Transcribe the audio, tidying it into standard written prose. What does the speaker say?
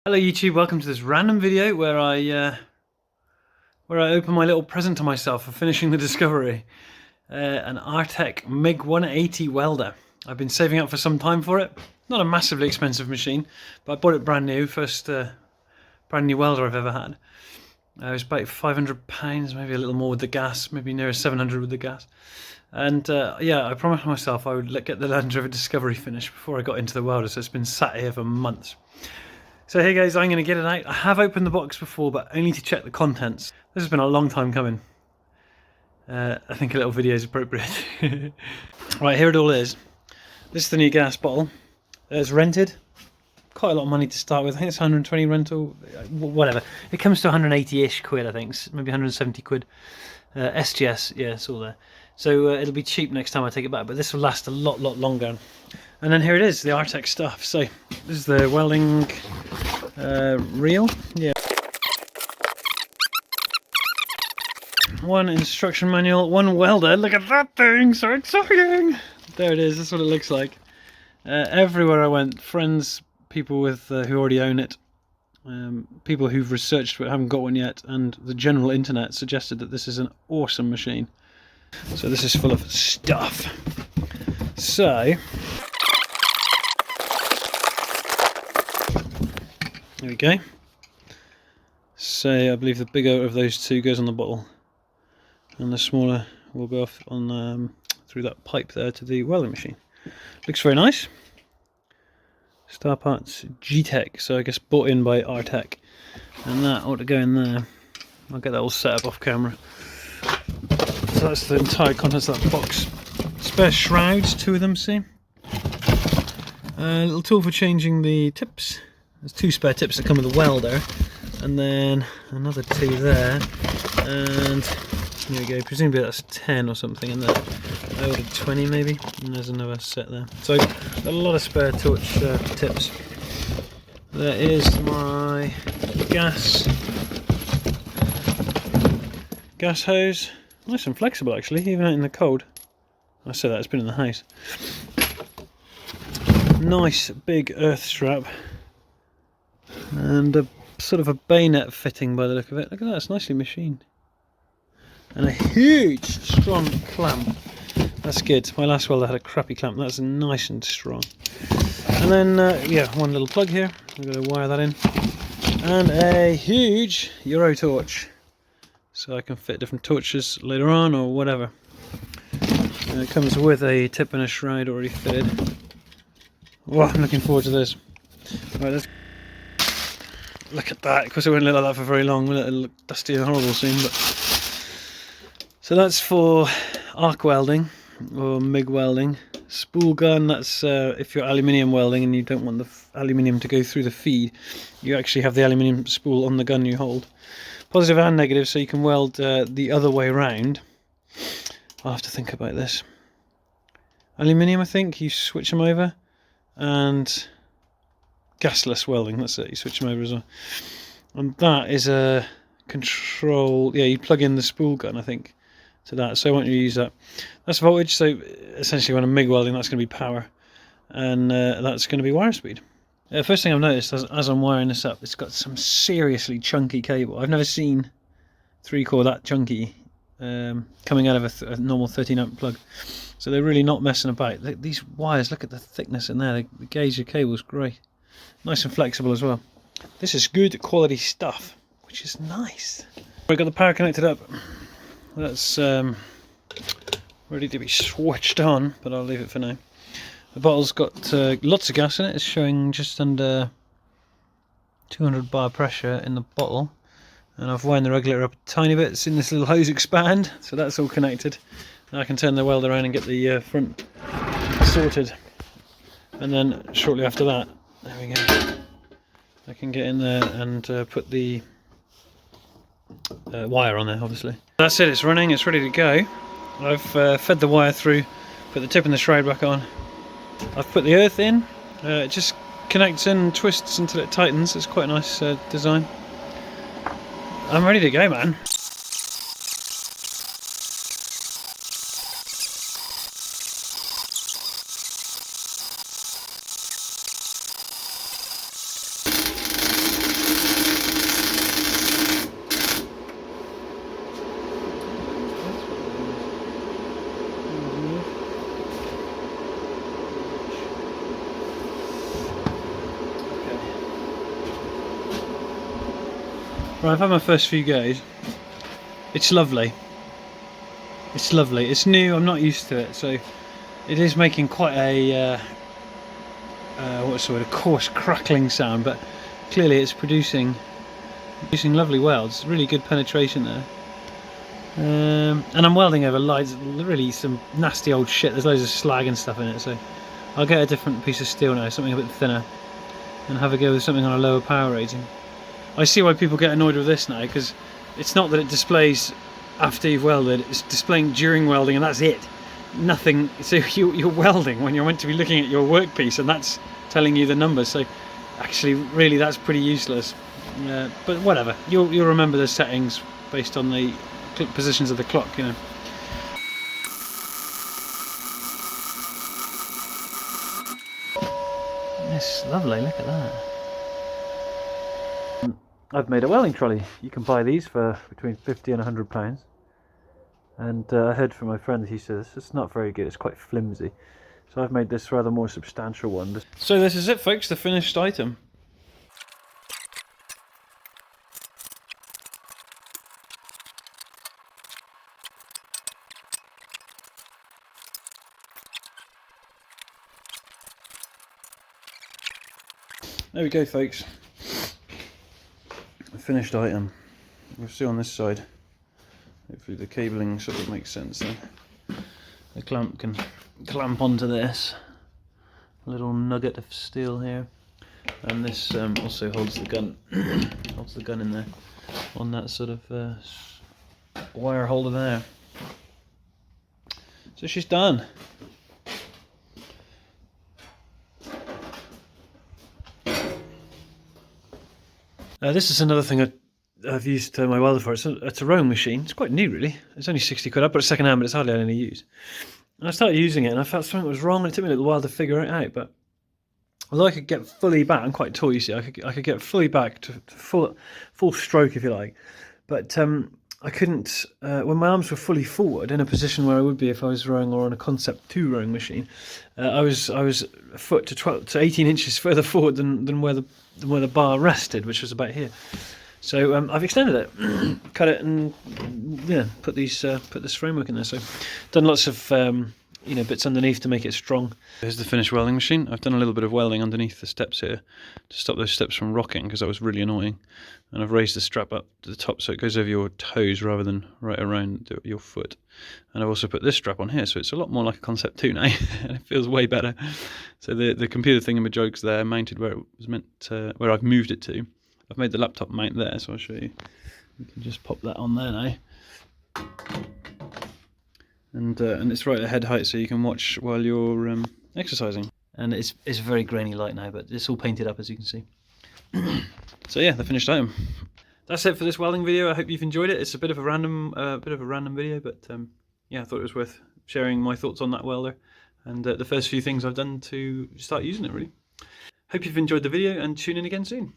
Hello YouTube, welcome to this random video where I open my little present to myself for finishing the discovery. An R-Tech MIG 180 welder. I've been saving up for some time for it. Not a massively expensive machine, but I bought it brand new, first brand new welder I've ever had. It was about £500, maybe a little more with the gas, maybe near 700 with the gas. And yeah, I promised myself I would get the Land Rover Discovery finished before I got into the welder, so it's been sat here for months. So hey guys, I'm going to get it out. I have opened the box before, but only to check the contents. This has been a long time coming. I think a little video is appropriate. Right, here it all is. This is the new gas bottle. It's rented. Quite a lot of money to start with. I think it's 120 rental, whatever. It comes to 180-ish quid, I think, maybe 170 quid. SGS, yeah, it's all there. So it'll be cheap next time I take it back, but this will last a lot longer. And then here it is, the R-Tech stuff. So this is the welding reel. Yeah. One instruction manual, one welder. Look at that thing, so exciting! There it is. That's what it looks like. Everywhere I went, friends, people with who already own it, people who've researched but haven't got one yet, and the general internet suggested that this is an awesome machine. So this is full of stuff. So there we go. So I believe the bigger of those two goes on the bottle, and the smaller will go off on through that pipe there to the welding machine. Looks very nice. Star Parts G-Tech, so I guess bought in by R-Tech, and that ought to go in there. I'll get that all set up off camera. So that's the entire contents of that box. Spare shrouds, two of them, see? A little tool for changing the tips. There's two spare tips that come with the welder, and then another two there, and here we go, presumably that's 10 or something, and then I ordered 20 maybe, and there's another set there. So a lot of spare torch tips. There is my gas hose. Nice and flexible actually, even out in the cold. I say that, it's been in the house. Nice big earth strap. And a sort of a bayonet fitting by the look of it. Look at that, it's nicely machined. And a huge strong clamp. That's good. My last welder had a crappy clamp. That's nice and strong. And then yeah, one little plug here. I'm going to wire that in. And a huge Euro torch, so I can fit different torches later on or whatever. And it comes with a tip and a shroud already fitted. Oh, I'm looking forward to this. Right, let's look at that. Of course it won't look like that for very long, will it? It'll look dusty and horrible soon, but so that's for arc welding or MIG welding. Spool gun, that's if you're aluminium welding and you don't want the aluminium to go through the feed, you actually have the aluminium spool on the gun you hold. Positive and negative, so you can weld the other way around. I'll have to think about this. Aluminium, I think, you switch them over, and gasless welding, that's it, you switch them over as well. And that is a control, yeah, you plug in the spool gun, I think, to that, so I want you to use that. That's voltage, so essentially when I'm MIG welding, that's going to be power, and that's going to be wire speed. First thing I've noticed as I'm wiring this up, it's got some seriously chunky cable. I've never seen 3-core that chunky coming out of a normal 13 amp plug, so they're really not messing about. These wires, look at the thickness in there, the gauge of cable is great. Nice and flexible as well. This is good quality stuff, which is nice. We've got the power connected up. That's ready to be switched on, but I'll leave it for now. The bottle's got lots of gas in it. It's showing just under 200 bar pressure in the bottle, and I've wound the regulator up a tiny bit. It's in this little hose expand, so that's all connected. Now I can turn the welder around and get the front sorted, and then shortly after that, there we go, I can get in there and put the wire on there, obviously. That's it, it's running, it's ready to go. I've fed the wire through, put the tip and the shroud back on. I've put the earth in, it just connects in and twists until it tightens. It's quite a nice design. I'm ready to go, man. Right, I've had my first few goes. It's lovely. It's lovely. It's new, I'm not used to it, so it is making quite a what's the word, a coarse crackling sound, but clearly it's producing lovely welds. Really good penetration there. And I'm welding over lights, really some nasty old shit. There's loads of slag and stuff in it, so I'll get a different piece of steel now, something a bit thinner, and have a go with something on a lower power rating. I see why people get annoyed with this now, because it's not that it displays after you've welded, it's displaying during welding, and that's it. Nothing. So you're welding when you're meant to be looking at your workpiece, and that's telling you the numbers. So actually, really, that's pretty useless. But whatever, you'll remember the settings based on the positions of the clock, you know. Yes, lovely. Look at that. I've made a welding trolley. You can buy these for between £50 and £100. And I heard from my friend, he says it's not very good, it's quite flimsy. So I've made this rather more substantial one. So this is it, folks, the finished item. There we go, folks. The finished item. We'll see on this side. Hopefully the cabling sort of makes sense then. The clamp can clamp onto this. A little nugget of steel here. And this also holds the gun. Holds the gun in there. On that sort of wire holder there. So she's done. This is another thing I've used my welder for. It's a rowing machine. It's quite new, really. It's only 60 quid. I bought it second hand, but it's hardly had any use. And I started using it, and I felt something was wrong, and it took me a little while to figure it out. But although I could get fully back, I'm quite tall, you see. I could get fully back to full stroke, if you like. But I couldn't when my arms were fully forward in a position where I would be if I was rowing or on a Concept 2 rowing machine. I was a foot to 12 to 18 inches further forward than where the bar rested, which was about here. So I've extended it, cut it, and yeah, put this framework in there. So done lots of bits underneath to make it strong. Here's the finished welding machine. I've done a little bit of welding underneath the steps here to stop those steps from rocking, because that was really annoying. And I've raised the strap up to the top so it goes over your toes rather than right around your foot. And I've also put this strap on here, so it's a lot more like a Concept 2 now, and it feels way better. So the computer thingamajig's there, mounted where it was meant to, where I've moved it to. I've made the laptop mount there, so I'll show you. You can just pop that on there now. And it's right at head height, so you can watch while you're exercising. And it's a very grainy light now, but it's all painted up, as you can see. So yeah, the finished item. That's it for this welding video. I hope you've enjoyed it. It's a bit of a random video, but yeah, I thought it was worth sharing my thoughts on that welder and the first few things I've done to start using it, really. Hope you've enjoyed the video, and tune in again soon.